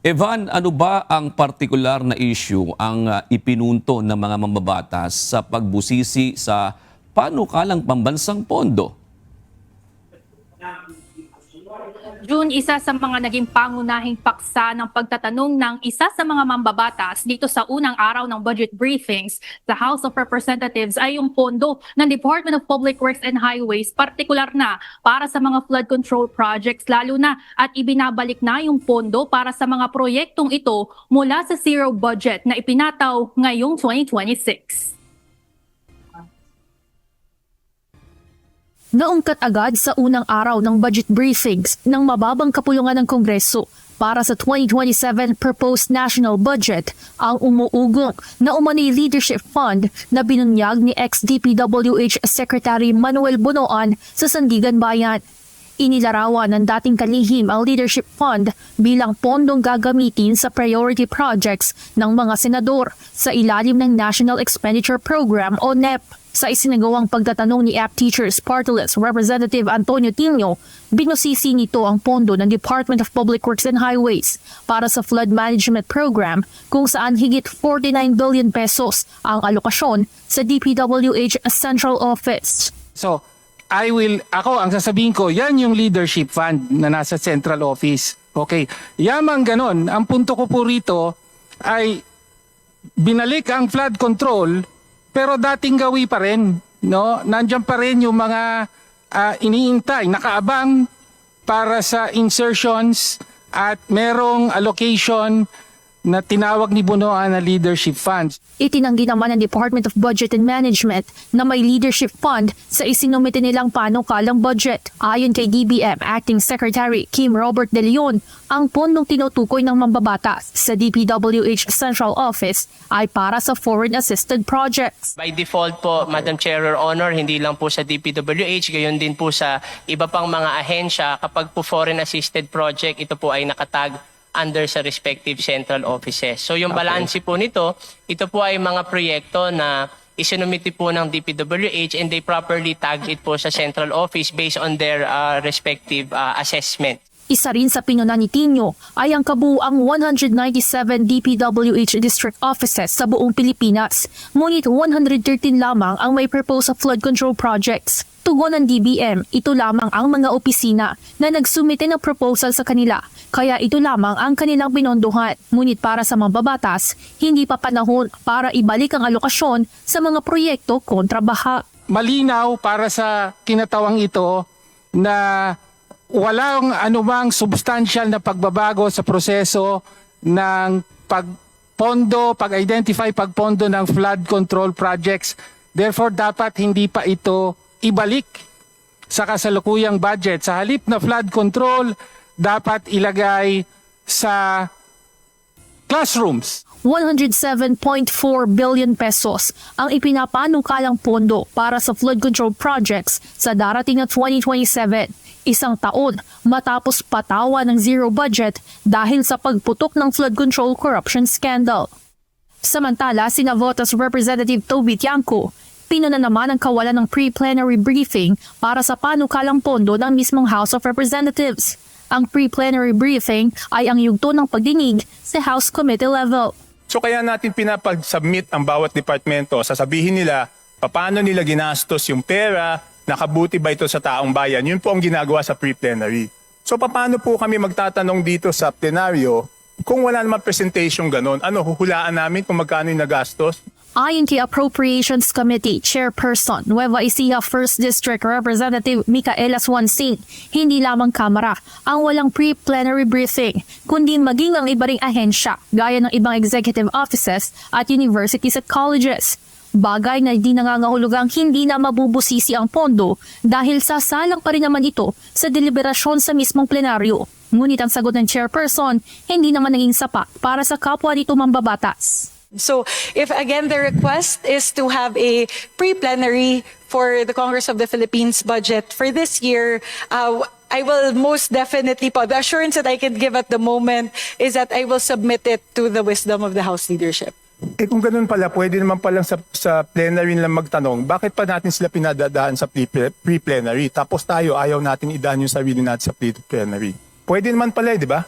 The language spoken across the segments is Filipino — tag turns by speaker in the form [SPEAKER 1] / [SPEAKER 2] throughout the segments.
[SPEAKER 1] Evan, ano ba ang partikular na issue ang ipinunto ng mga mambabatas sa pagbusisi sa panukalang pambansang pondo?
[SPEAKER 2] June, isa sa mga naging pangunahing paksa ng pagtatanong ng isa sa mga mambabatas dito sa unang araw ng budget briefings sa House of Representatives ay yung pondo ng Department of Public Works and Highways, partikular na para sa mga flood control projects, lalo na at ibinabalik na yung pondo para sa mga proyektong ito mula sa zero budget na ipinataw ngayong 2026.
[SPEAKER 3] Naungkat agad sa unang araw ng budget briefings ng mababang kapulungan ng Kongreso para sa 2027 proposed national budget ang umuugong na umano'y leadership fund na binunyag ni ex-DPWH Secretary Manuel Bonoan sa Sandigan Bayan. Inilarawan ng dating kalihim ang leadership fund bilang pondong gagamitin sa priority projects ng mga senador sa ilalim ng National Expenditure Program o NEP. Sa isinagawang pagtatanong ni AP Teachers Party List Representative Antonio Tilio, binusisi nito ang pondo ng Department of Public Works and Highways para sa flood management program kung saan higit 49 billion pesos ang alokasyon sa DPWH Central Office.
[SPEAKER 4] So, ako ang sasabihin ko, yan yung leadership fund na nasa central office. Okay, yamang ganon. Ang punto ko po rito ay binalik ang flood control pero dating gawi pa rin. No? Nandiyan pa rin yung mga iniintay, nakaabang para sa insertions at merong allocation na tinawag ni Bonoan na leadership funds.
[SPEAKER 3] Itinanggi naman ng Department of Budget and Management na may leadership fund sa isinumite nilang panukalang budget. Ayon kay DBM Acting Secretary Kim Robert De Leon, ang pondong tinutukoy ng mambabatas sa DPWH Central Office ay para sa foreign assisted projects.
[SPEAKER 5] By default po, Madam Chair or Honor, hindi lang po sa DPWH, gayon din po sa iba pang mga ahensya, kapag po foreign assisted project, ito po ay nakatag under sa respective central offices. So yung balanse po nito, ito po ay mga proyekto na isinumiti po ng DPWH and they properly tagged it po sa central office based on their respective assessment.
[SPEAKER 3] Isa rin sa pinuna ni Tino ay ang kabuuang 197 DPWH district offices sa buong Pilipinas, ngunit 113 lamang ang may propose sa flood control projects. Tugon ng DBM, ito lamang ang mga opisina na nagsumite ng proposal sa kanila, kaya ito lamang ang kanilang pinondohan. Ngunit para sa mambabatas, hindi pa panahon para ibalik ang alokasyon sa mga proyekto kontra baha.
[SPEAKER 4] Malinaw para sa kinatawang ito na walang anumang substantial na pagbabago sa proseso ng pag-identify, pagpondo ng flood control projects. Therefore, dapat hindi pa ito ibalik sa kasalukuyang budget. Sa halip na flood control, dapat ilagay sa classrooms.
[SPEAKER 3] 107.4 billion pesos ang ipinapanukalang pondo para sa flood control projects sa darating na 2027. Isang taon matapos patawa ng zero budget dahil sa pagputok ng flood control corruption scandal. Samantala, sina Votas Representative Toby Tiangco, pinuna naman ang kawalan ng pre-plenary briefing para sa panukalang pondo ng mismong House of Representatives. Ang pre-plenary briefing ay ang yugto ng pagdinig sa House Committee level.
[SPEAKER 6] So kaya natin pinapag-submit ang bawat departamento, sasabihin nila paano nila ginastos yung pera, nakabuti ba ito sa taong bayan. Yun po ang ginagawa sa pre-plenary. So paano po kami magtatanong dito sa plenaryo kung wala naman presentation ganon? Ano, huhulaan namin kung magkano yung nagastos?
[SPEAKER 3] Ayon kay Appropriations Committee Chairperson Nueva Ecija 1st District Representative Micaela Swansing, hindi lamang Kamara ang walang pre-plenary briefing, kundi maging ang iba ring ahensya gaya ng ibang executive offices at universities at colleges. Bagay na di nangangahulugang hindi na mabubusisi ang pondo dahil sasalang pa rin naman ito sa deliberasyon sa mismong plenaryo. Ngunit ang sagot ng chairperson hindi naman naging sapat para sa kapwa nito mambabatas.
[SPEAKER 7] So if again the request is to have a pre-plenary for the Congress of the Philippines budget for this year, I will most definitely, the assurance that I can give at the moment is that I will submit it to the wisdom of the House leadership.
[SPEAKER 6] Eh kung ganun pala, pwede naman palang sa plenary lang magtanong, bakit pa natin sila pinadadaan sa pre-plenary? Tapos tayo, ayaw natin idaan yung sarili natin sa pre-plenary. Pwede naman pala, di ba?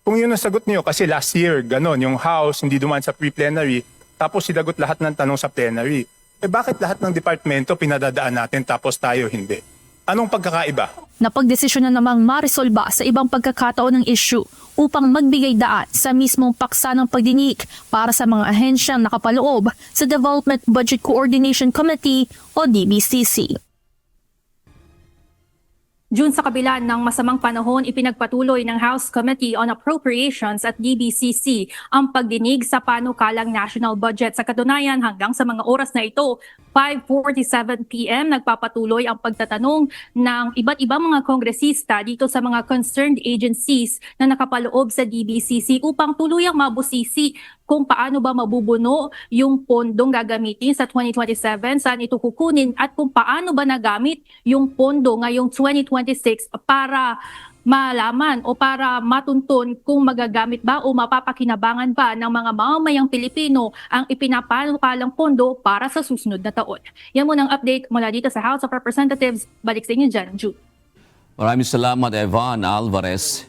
[SPEAKER 6] Kung yun ang sagot niyo, kasi last year, ganon, yung House hindi dumaan sa pre-plenary, tapos sinagot lahat ng tanong sa plenary. Bakit lahat ng departamento pinadadaan natin tapos tayo hindi? Anong pagkakaiba?
[SPEAKER 3] Napagdesisyon na namang marisolba sa ibang pagkakataon ng issue upang magbigay daan sa mismong paksa ng pagdinig para sa mga ahensyang nakapaloob sa Development Budget Coordination Committee o DBCC.
[SPEAKER 2] June, sa kabila ng masamang panahon, ipinagpatuloy ng House Committee on Appropriations at DBCC ang pagdinig sa panukalang national budget. Sa katunayan, hanggang sa mga oras na ito, 5:47 p.m. nagpapatuloy ang pagtatanong ng iba't ibang mga kongresista dito sa mga concerned agencies na nakapaloob sa DBCC upang tuluyang mabusisi kung paano ba mabubuno yung pondong gagamitin sa 2027, saan ito kukunin at kung paano ba nagamit yung pondo ngayong 2026 para malaman o para matuntun kung magagamit ba o mapapakinabangan ba ng mga mamamayang Pilipino ang ipinapanukalang pondo para sa susunod na taon. Yan muna ang update mula dito sa House of Representatives. Balik sa inyo dyan, Jude.
[SPEAKER 1] Maraming salamat, Evan Alvarez.